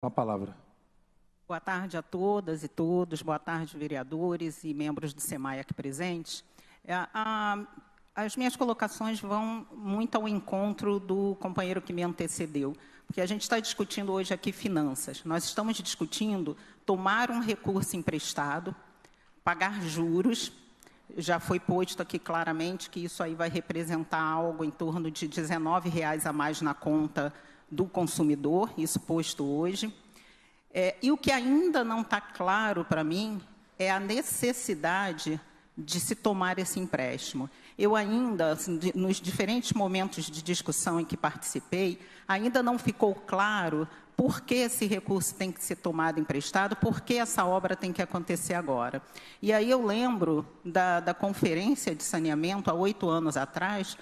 Com a palavra. Boa tarde a todas e todos, boa tarde, vereadores e membros do SEMAI aqui presentes. As minhas colocações vão muito ao encontro do companheiro que me antecedeu, porque a gente está discutindo hoje aqui finanças. Nós estamos discutindo tomar um recurso emprestado, pagar juros. Já foi posto aqui claramente que isso aí vai representar algo em torno de R$19 a mais na conta do consumidor, isso posto hoje. E o que ainda não está claro para mim é a necessidade de se tomar esse empréstimo. Eu ainda, assim, nos diferentes momentos de discussão em que participei, ainda não ficou claro por que esse recurso tem que ser tomado emprestado, por que essa obra tem que acontecer agora. E aí eu lembro da conferência de saneamento, há 8 anos atrás,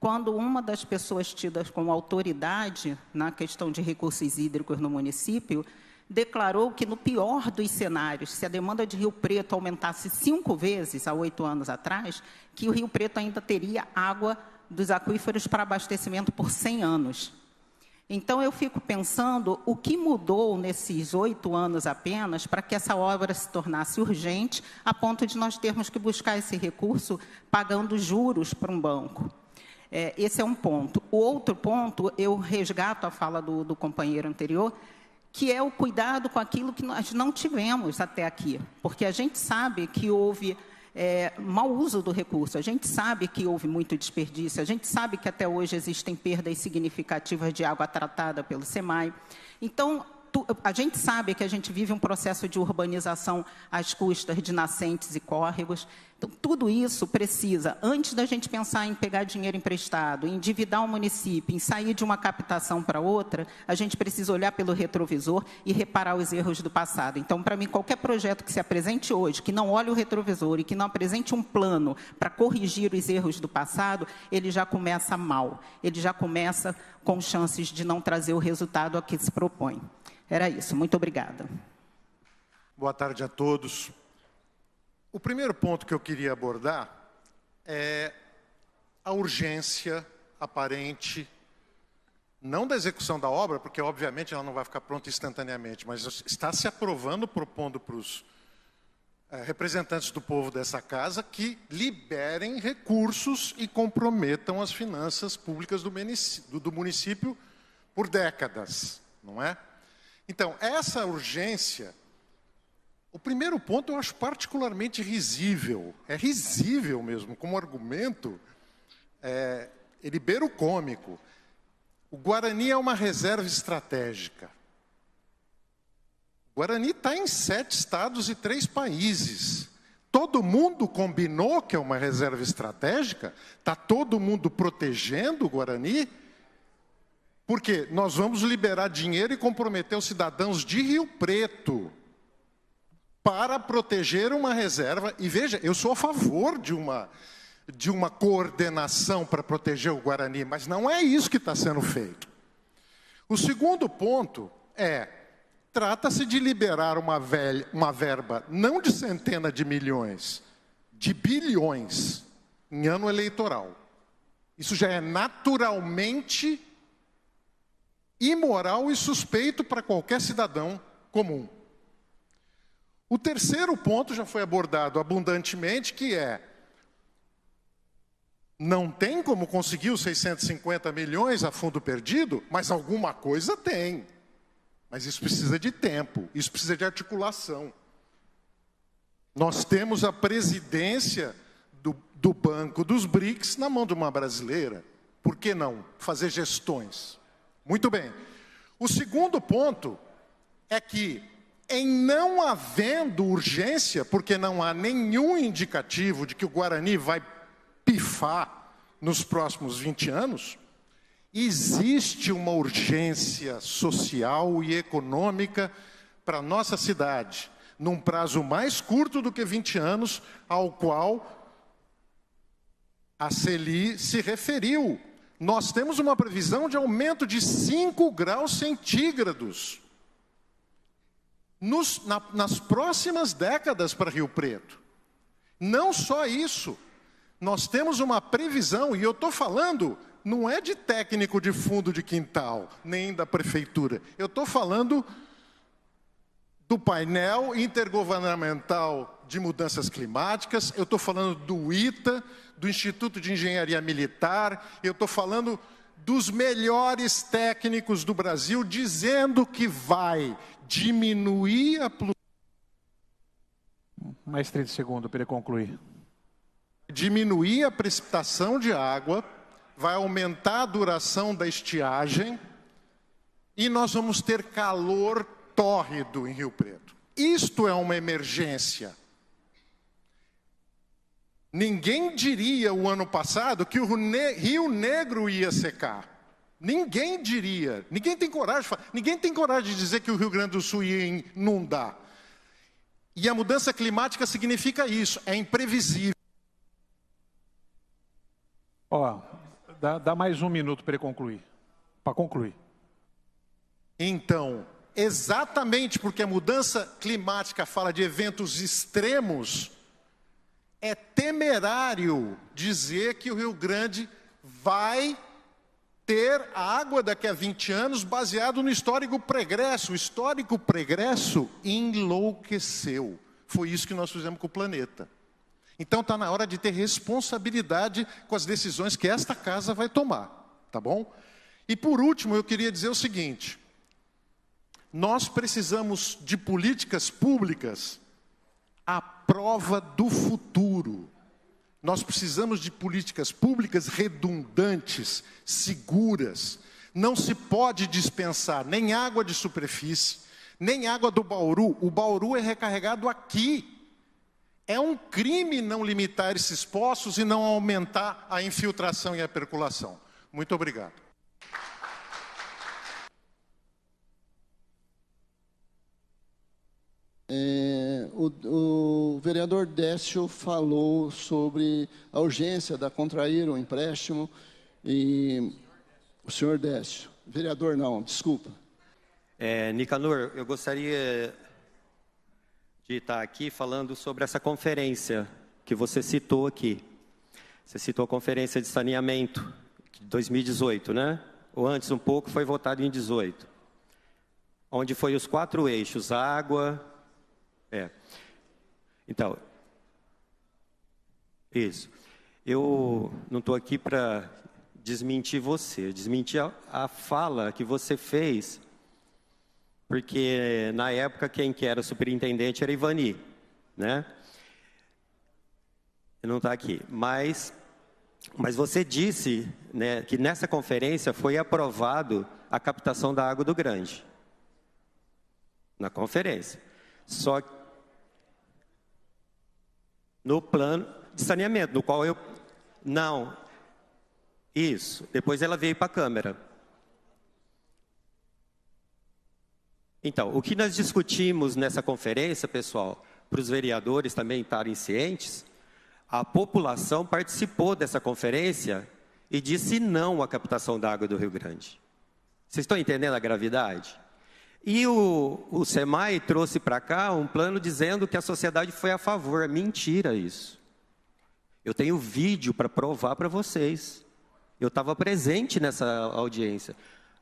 quando uma das pessoas tidas como autoridade na questão de recursos hídricos no município declarou que, no pior dos cenários, se a demanda de Rio Preto aumentasse 5 vezes, há 8 anos atrás, que o Rio Preto ainda teria água dos aquíferos para abastecimento por 100 anos. Então, eu fico pensando o que mudou nesses 8 anos apenas para que essa obra se tornasse urgente, a ponto de nós termos que buscar esse recurso pagando juros para um banco. Esse é um ponto. O outro ponto, eu resgato a fala do companheiro anterior, que é o cuidado com aquilo que nós não tivemos até aqui. Porque a gente sabe que houve mau uso do recurso, a gente sabe que houve muito desperdício, a gente sabe que até hoje existem perdas significativas de água tratada pelo SEMAI. Então, a gente sabe que a gente vive um processo de urbanização às custas de nascentes e córregos. Então, tudo isso precisa, antes da gente pensar em pegar dinheiro emprestado, em endividar o município, em sair de uma captação para outra, a gente precisa olhar pelo retrovisor e reparar os erros do passado. Então, para mim, qualquer projeto que se apresente hoje, que não olhe o retrovisor e que não apresente um plano para corrigir os erros do passado, ele já começa mal. Ele já começa com chances de não trazer o resultado a que se propõe. Era isso. Muito obrigada. Boa tarde a todos. O primeiro ponto que eu queria abordar é a urgência aparente, não da execução da obra, porque obviamente ela não vai ficar pronta instantaneamente, mas está se aprovando, propondo para os representantes do povo dessa casa que liberem recursos e comprometam as finanças públicas do município por décadas, não é? Então, essa urgência, o primeiro ponto eu acho particularmente risível. É risível mesmo, como argumento, ele beira o cômico. O Guarani é uma reserva estratégica. O Guarani está em 7 estados e 3 países. Todo mundo combinou que é uma reserva estratégica? Está todo mundo protegendo o Guarani? Porque nós vamos liberar dinheiro e comprometer os cidadãos de Rio Preto para proteger uma reserva. E veja, eu sou a favor de uma coordenação para proteger o Guarani, mas não é isso que está sendo feito. O segundo ponto trata-se de liberar uma verba não de centenas de milhões, de bilhões em ano eleitoral. Isso já é naturalmente imoral e suspeito para qualquer cidadão comum. O terceiro ponto já foi abordado abundantemente, que não tem como conseguir os 650 milhões a fundo perdido, mas alguma coisa tem. Mas isso precisa de tempo, isso precisa de articulação. Nós temos a presidência do Banco dos BRICS na mão de uma brasileira. Por que não fazer gestões? Muito bem. O segundo ponto é que, em não havendo urgência, porque não há nenhum indicativo de que o Guarani vai pifar nos próximos 20 anos, existe uma urgência social e econômica para a nossa cidade, num prazo mais curto do que 20 anos, ao qual a CELI se referiu. Nós temos uma previsão de aumento de 5 graus centígrados nas próximas décadas para Rio Preto. Não só isso, nós temos uma previsão, e eu estou falando, não é de técnico de fundo de quintal, nem da prefeitura, eu estou falando do painel intergovernamental de mudanças climáticas, eu estou falando do ITA, do Instituto de Engenharia Militar, eu estou falando dos melhores técnicos do Brasil, dizendo que vai diminuir a... Mais 30 segundos para ele concluir. Diminuir a precipitação de água, vai aumentar a duração da estiagem e nós vamos ter calor tórrido em Rio Preto. Isto é uma emergência. Ninguém diria o ano passado que o Rio Negro ia secar. Ninguém diria. Ninguém tem coragem de falar. Ninguém tem coragem de dizer que o Rio Grande do Sul ia inundar. E a mudança climática significa isso, é imprevisível. Ó, dá mais um minuto para ele concluir. Para concluir. Então, exatamente porque a mudança climática fala de eventos extremos, é temerário dizer que o Rio Grande vai ter água daqui a 20 anos baseado no histórico pregresso. O histórico pregresso enlouqueceu. Foi isso que nós fizemos com o planeta. Então está na hora de ter responsabilidade com as decisões que esta casa vai tomar, tá bom? E por último, eu queria dizer o seguinte: nós precisamos de políticas públicas à prova do futuro. Nós precisamos de políticas públicas redundantes, seguras. Não se pode dispensar nem água de superfície, nem água do Bauru. O Bauru é recarregado aqui. É um crime não limitar esses poços e não aumentar a infiltração e a percolação. Muito obrigado. O vereador Décio falou sobre a urgência da contrair o empréstimo e o senhor Décio, vereador não, desculpa. Nicanor, eu gostaria de estar aqui falando sobre essa conferência que você citou aqui. Você citou a conferência de saneamento de 2018, né? Ou antes um pouco, foi votado em 18. Onde foi os 4 eixos, água... Então, isso. Eu não estou aqui para desmentir você, desmentir a fala que você fez, porque na época quem que era superintendente era Ivani, né? Ele não está aqui, mas você disse, né, que nessa conferência foi aprovado a captação da água do Grande, na conferência. Só que no plano de saneamento, no qual eu... Não. Isso. Depois ela veio para a Câmara. Então, o que nós discutimos nessa conferência, pessoal, para os vereadores também estarem cientes, a população participou dessa conferência e disse não à captação da água do Rio Grande. Vocês estão entendendo a gravidade? E o SEMAI trouxe para cá um plano dizendo que a sociedade foi a favor. Mentira isso. Eu tenho vídeo para provar para vocês. Eu estava presente nessa audiência.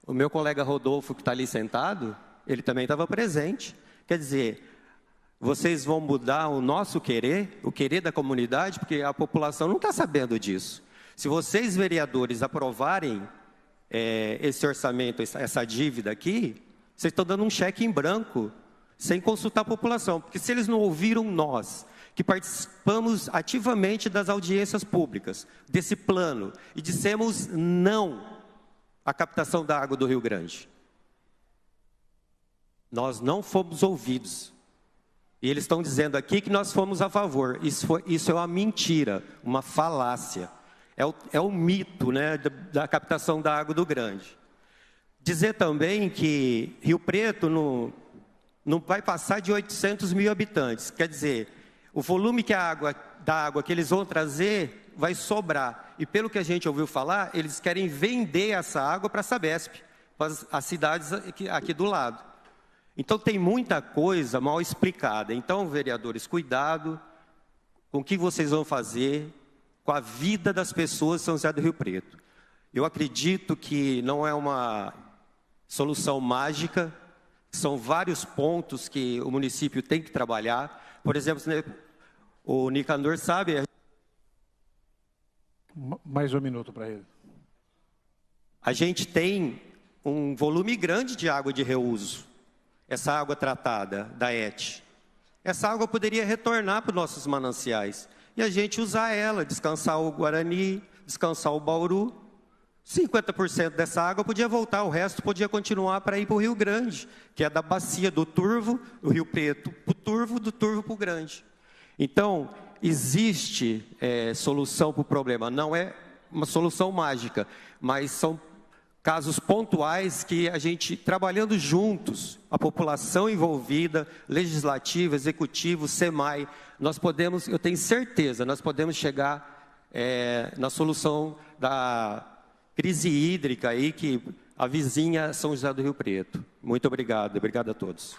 O meu colega Rodolfo, que está ali sentado, ele também estava presente. Quer dizer, vocês vão mudar o nosso querer, o querer da comunidade, porque a população não está sabendo disso. Se vocês, vereadores, aprovarem esse orçamento, essa dívida aqui... Vocês estão dando um cheque em branco, sem consultar a população. Porque se eles não ouviram nós, que participamos ativamente das audiências públicas, desse plano, e dissemos não à captação da água do Rio Grande. Nós não fomos ouvidos. E eles estão dizendo aqui que nós fomos a favor. Isso é uma mentira, uma falácia. É o mito, né, da captação da água do Grande. Dizer também que Rio Preto não vai passar de 800 mil habitantes. Quer dizer, o volume da água que eles vão trazer vai sobrar. E pelo que a gente ouviu falar, eles querem vender essa água para a Sabesp, para as cidades aqui do lado. Então tem muita coisa mal explicada. Então, vereadores, cuidado com o que vocês vão fazer com a vida das pessoas de São José do Rio Preto. Eu acredito que não é uma solução mágica São vários pontos que o município tem que trabalhar. Por exemplo, o Nicanor sabe... Mais um minuto para ele. A gente tem um volume grande de água de reuso. Essa água tratada da ET. Essa água poderia retornar para os nossos mananciais. E a gente usar ela, descansar o Guarani, descansar o Bauru. 50% dessa água podia voltar, o resto podia continuar para ir para o Rio Grande, que é da bacia do Turvo, do Rio Preto para o Turvo, do Turvo para o Grande. Então, existe solução para o problema. Não é uma solução mágica, mas são casos pontuais que a gente, trabalhando juntos, a população envolvida, legislativo, executivo, SEMAI, nós podemos, eu tenho certeza, nós podemos chegar na solução da crise hídrica aí que a vizinha São José do Rio Preto. Muito obrigado, obrigado a todos.